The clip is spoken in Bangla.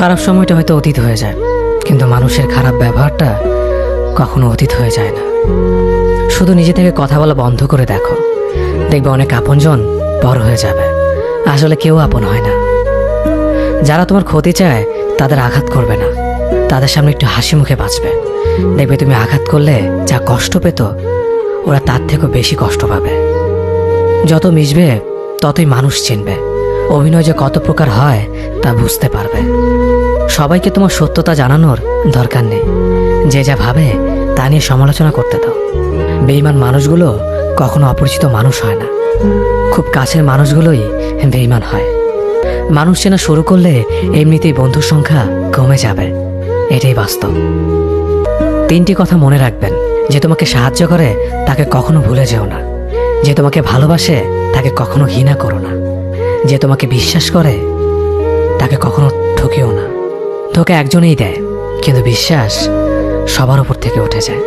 খারাপ সময়টা হয়তো অতীত হয়ে যায়, কিন্তু মানুষের খারাপ ব্যবহারটা কখনো অতীত হয়ে যায় না। শুধু নিজে থেকে কথা বলা বন্ধ করে দেখো, দেখবে অনেক আপনজন বড় হয়ে যাবে। আসলে কেউ আপন হয় না। যারা তোমার ক্ষতি চায় তাদের আঘাত করবে না, তাদের সামনে একটু হাসি মুখে বাঁচবে। দেখবে তুমি আঘাত করলে যা কষ্ট পেত, ওরা তার থেকেও বেশি কষ্ট পাবে। যত মিশবে ততই মানুষ চিনবে, অভিনয় যে কত প্রকার হয় তা বুঝতে পারবে। সবাইকে তোমার সত্যতা জানানোর দরকার নেই, যে যা ভাবে তা নিয়ে সমালোচনা করতে দাও। বেঈমান মানুষগুলো কখনো অপরিচিত মানুষ হয় না, খুব কাছের মানুষগুলোই বেঈমান হয়। মানুষ চেনা শুরু করলে এমনিতেই বন্ধুর সংখ্যা কমে যাবে, এটাই বাস্তব। 3টি কথা মনে রাখবেন: যে তোমাকে সাহায্য করে তাকে কখনো ভুলে যেও না, যে তোমাকে ভালোবাসে তাকে কখনো ঘৃণা করো না, যে তোমাকে বিশ্বাস করে তাকে কখনো ঠকিও না। ধোঁকা একজনেই দেয়, কিন্তু বিশ্বাস সবার উপর থেকে উঠে যায়।